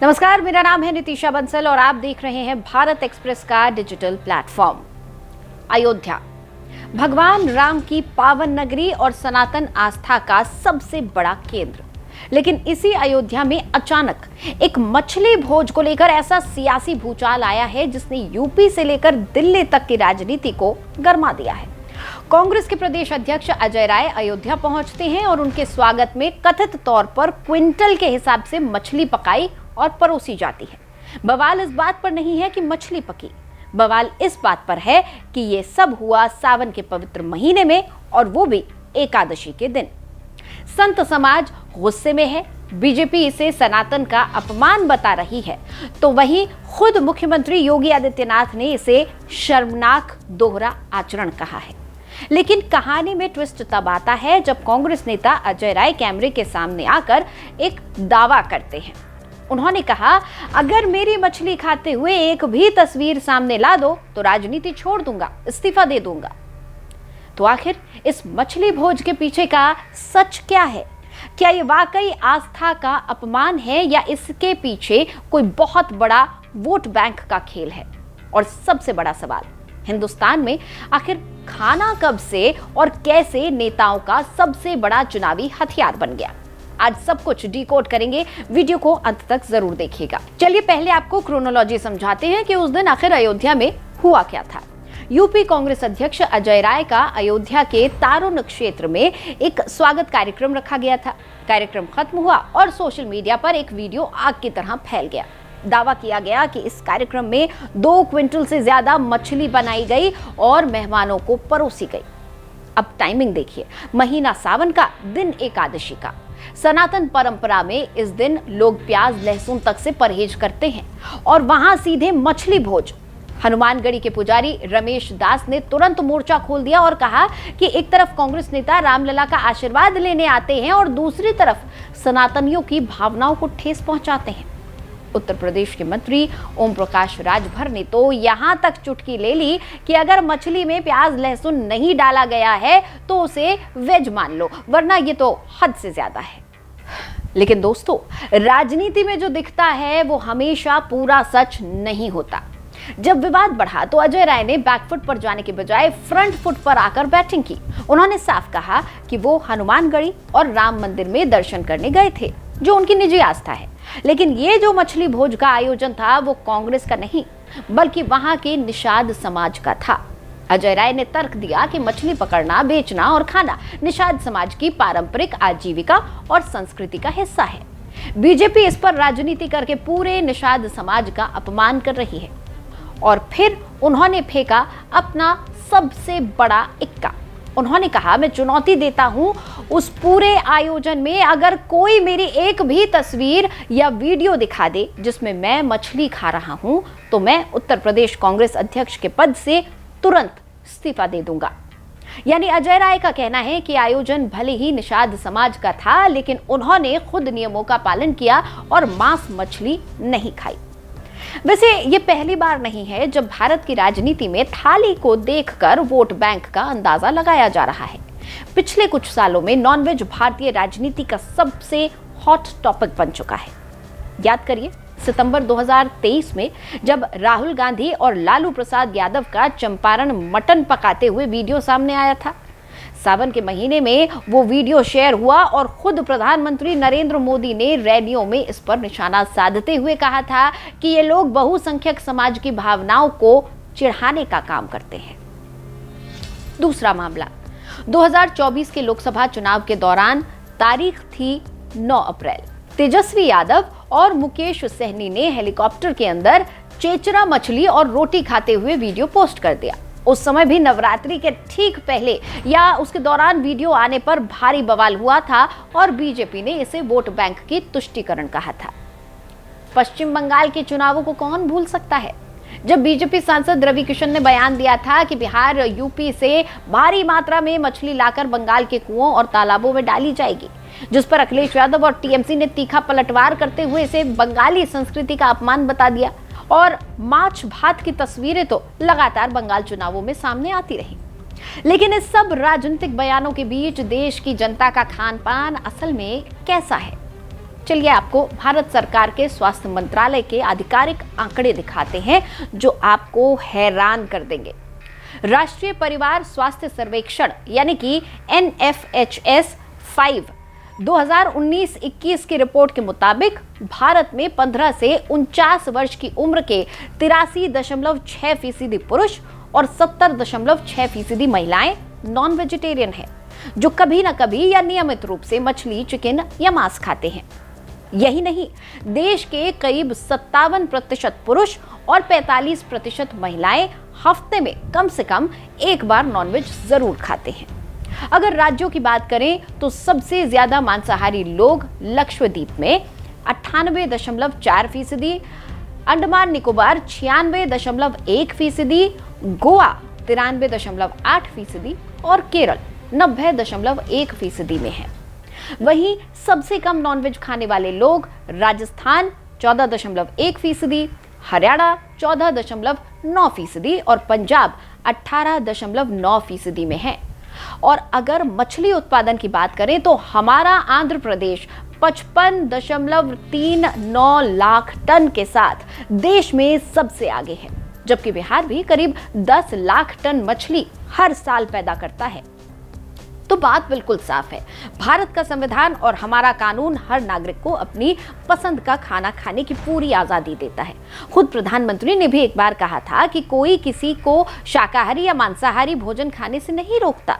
नमस्कार, मेरा नाम है नितिशा बंसल और आप देख रहे हैं भारत एक्सप्रेस का डिजिटल प्लेटफॉर्म। अयोध्या भगवान राम की पावन नगरी और सनातन आस्था का सबसे बड़ा केंद्र। लेकिन इसी अयोध्या में अचानक एक मछली भोज को लेकर ऐसा सियासी भूचाल आया है जिसने यूपी से लेकर दिल्ली तक की राजनीति को गरमा दिया है। कांग्रेस के प्रदेश अध्यक्ष अजय राय अयोध्या पहुंचते हैं और उनके स्वागत में कथित तौर पर क्विंटल के हिसाब से मछली पकाई और परोसी जाती है। बवाल इस बात पर नहीं है कि मछली पकी, बवाल इस बात पर है कि ये सब हुआ सावन के पवित्र महीने में और वो भी एकादशी के दिन। संत समाज गुस्से में है, बीजेपी इसे सनातन का अपमान बता रही है, तो वहीं खुद मुख्यमंत्री योगी आदित्यनाथ ने इसे शर्मनाक दोहरा आचरण कहा है। लेकिन कहानी में ट्विस्ट तब आता है जब कांग्रेस नेता अजय राय कैमरे के सामने आकर एक दावा करते हैं। उन्होंने कहा, अगर मेरी मछली खाते हुए एक भी तस्वीर सामने ला दो तो राजनीति छोड़ दूंगा, इस्तीफा दे दूंगा। तो आखिर इस मछली भोज के पीछे का सच क्या है? क्या ये वाकई आस्था का अपमान है या इसके पीछे कोई बहुत बड़ा वोट बैंक का खेल है? और सबसे बड़ा सवाल, हिंदुस्तान में आखिर खाना कब से और कैसे नेताओं का सबसे बड़ा चुनावी हथियार बन गया? आज सब कुछ डिकोड करेंगे, वीडियो को अंत तक जरूर देखिएगा। चलिए पहले आपको क्रोनोलॉजी समझाते हैं कि उस दिन आखिर अयोध्या में हुआ क्या था। यूपी कांग्रेस अध्यक्ष अजय राय का अयोध्या के तारुण क्षेत्र में एक स्वागत कार्यक्रम रखा गया था। कार्यक्रम खत्म हुआ और सोशल मीडिया पर एक वीडियो आग की तरह फैल गया। दावा किया गया कि इस कार्यक्रम में 2 क्विंटल से ज्यादा मछली बनाई गई और मेहमानों को परोसी गई। अब टाइमिंग देखिए, महीना सावन का, दिन एकादशी का। सनातन परंपरा में इस दिन लोग प्याज लहसुन तक से परहेज करते हैं और वहां सीधे मछली भोज। हनुमानगढ़ी के पुजारी रमेश दास ने तुरंत मोर्चा खोल दिया और कहा कि एक तरफ कांग्रेस नेता रामलला का आशीर्वाद लेने आते हैं और दूसरी तरफ सनातनियों की भावनाओं को ठेस पहुंचाते हैं। उत्तर प्रदेश के मंत्री ओम प्रकाश राजभर ने तो यहां तक चुटकी ले ली कि अगर मछली में प्याज लहसुन नहीं डाला गया है तो उसे वेज मान लो, वरना ये तो हद से ज्यादा है। लेकिन दोस्तों, राजनीति में जो दिखता है वो हमेशा पूरा सच नहीं होता। जब विवाद बढ़ा तो अजय राय ने बैकफुट पर जाने के बजाय फ्रंट फुट पर आकर बैटिंग की। उन्होंने साफ कहा कि वो हनुमानगढ़ी और राम मंदिर में दर्शन करने गए थे, जो उनकी निजी आस्था है। लेकिन ये जो मछली भोज का आयोजन था वो कांग्रेस का नहीं बल्कि वहां के निषाद समाज का था। अजय राय ने तर्क दिया कि मछली पकड़ना, बेचना और खाना निषाद समाज की पारंपरिक आजीविका और संस्कृति का हिस्सा है। बीजेपी इस पर राजनीति करके पूरे निषाद समाज का अपमान कर रही है। और फिर उन्होंने फेंका अपना सबसे बड़ा इक्का। उन्होंने कहा, मैं चुनौती देता हूं उस पूरे आयोजन में अगर कोई मेरी एक भी तस्वीर या वीडियो दिखा दे जिसमें मैं मछली खा रहा हूं तो मैं उत्तर प्रदेश कांग्रेस अध्यक्ष के पद से तुरंत इस्तीफा दे दूंगा। यानी अजय राय का कहना है कि आयोजन भले ही निषाद समाज का था लेकिन उन्होंने खुद नियमों का पालन किया और मांस मछली नहीं खाई। वैसे ये पहली बार नहीं है जब भारत की राजनीति में थाली को देखकर वोट बैंक का अंदाजा लगाया जा रहा है। पिछले कुछ सालों में नॉनवेज भारतीय राजनीति का सबसे हॉट टॉपिक बन चुका है। याद करिए, सितंबर 2023 में जब राहुल गांधी और लालू प्रसाद यादव का चंपारण मटन पकाते हुए वीडियो सामने आया था। सावन के महीने में वो वीडियो शेयर हुआ और खुद प्रधानमंत्री नरेंद्र मोदी ने रैलियों में इस पर निशाना साधते हुए कहा था कि ये लोग बहुसंख्यक समाज की भावनाओं को चिढ़ाने का काम करते हैं। दूसरा मामला, 2024 के लोकसभा चुनाव के दौरान तारीख थी 9 अप्रैल। तेजस्वी यादव और मुकेश सहनी ने हेलीकॉप्टर के अंदर चेचरा मछली और रोटी खाते हुए वीडियो पोस्ट कर दिया। उस समय भी नवरात्रि के ठीक पहले या उसके दौरान वीडियो आने पर भारी बवाल हुआ था और बीजेपी ने इसे वोट बैंक की तुष्टीकरण कहा था। पश्चिम बंगाल के चुनावों को कौन भूल सकता है, जब बीजेपी सांसद रवि किशन ने बयान दिया था कि बिहार यूपी से भारी मात्रा में मछली लाकर बंगाल के कुओं और तालाबों में डाली जाएगी, जिस पर अखिलेश यादव और टीएमसी ने तीखा पलटवार करते हुए इसे बंगाली संस्कृति का अपमान बता दिया। और माछ भात की तस्वीरें तो लगातार बंगाल चुनावों में सामने आती रही। लेकिन इस सब राजनीतिक बयानों के बीच देश की जनता का खान पान असल में कैसा है? चलिए आपको भारत सरकार के स्वास्थ्य मंत्रालय के आधिकारिक आंकड़े दिखाते हैं जो आपको हैरान कर देंगे। राष्ट्रीय परिवार स्वास्थ्य सर्वेक्षण यानी कि NFHS 5 2019-21 की रिपोर्ट के मुताबिक भारत में 15 से 49 वर्ष की उम्र के 83.6% पुरुष और 70.6% महिलाएं नॉन वेजिटेरियन हैं, जो कभी ना कभी या नियमित रूप से मछली, चिकन या मांस खाते हैं। यही नहीं, देश के करीब 57% पुरुष और 45% महिलाएं हफ्ते में कम से कम एक बार नॉनवेज जरूर खाते हैं। अगर राज्यों की बात करें तो सबसे ज्यादा मांसाहारी लोग लक्षद्वीप में 98.4%, अंडमान निकोबार 96.1%, गोवा 93.8% और केरल 90.1% में है। वहीं सबसे कम नॉनवेज खाने वाले लोग राजस्थान 14.1%, हरियाणा 14.9% और पंजाब 18.9% में है। और अगर मछली उत्पादन की बात करें तो हमारा आंध्र प्रदेश 55.39 लाख टन के साथ देश में सबसे आगे है, जबकि बिहार भी करीब 10 लाख टन मछली हर साल पैदा करता है। तो बात बिल्कुल साफ है, भारत का संविधान और हमारा कानून हर नागरिक को अपनी पसंद का खाना खाने की पूरी आजादी देता है। खुद प्रधानमंत्री ने भी एक बार कहा था कि कोई किसी को शाकाहारी या मांसाहारी भोजन खाने से नहीं रोकता,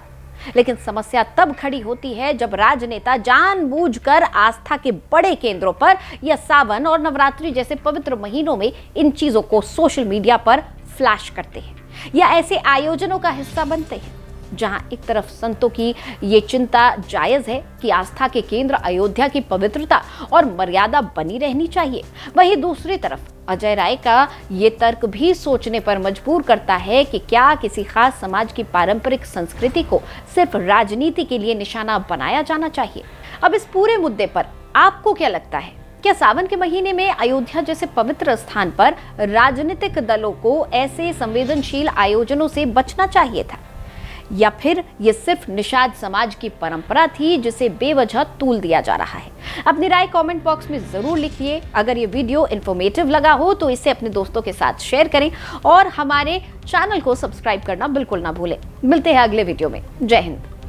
लेकिन समस्या तब खड़ी होती है जब राजनेता जानबूझकर आस्था के बड़े केंद्रों पर या सावन और नवरात्रि जैसे पवित्र महीनों में इन चीजों को सोशल मीडिया पर फ्लैश करते हैं या ऐसे आयोजनों का हिस्सा बनते हैं जहां एक तरफ संतों की ये चिंता जायज है कि आस्था के केंद्र अयोध्या की पवित्रता और मर्यादा बनी रहनी चाहिए, वहीं दूसरी तरफ अजय राय का ये तर्क भी सोचने पर मजबूर करता है कि क्या किसी खास समाज की पारंपरिक संस्कृति को सिर्फ राजनीति के लिए निशाना बनाया जाना चाहिए। अब इस पूरे मुद्दे पर आपको क्या लगता है? क्या सावन के महीने में अयोध्या जैसे पवित्र स्थान पर राजनीतिक दलों को ऐसे संवेदनशील आयोजनों से बचना चाहिए था, या फिर ये सिर्फ निषाद समाज की परंपरा थी जिसे बेवजह तूल दिया जा रहा है? अपनी राय कमेंट बॉक्स में जरूर लिखिए। अगर ये वीडियो इन्फॉर्मेटिव लगा हो तो इसे अपने दोस्तों के साथ शेयर करें और हमारे चैनल को सब्सक्राइब करना बिल्कुल ना भूलें। मिलते हैं अगले वीडियो में। जय हिंद।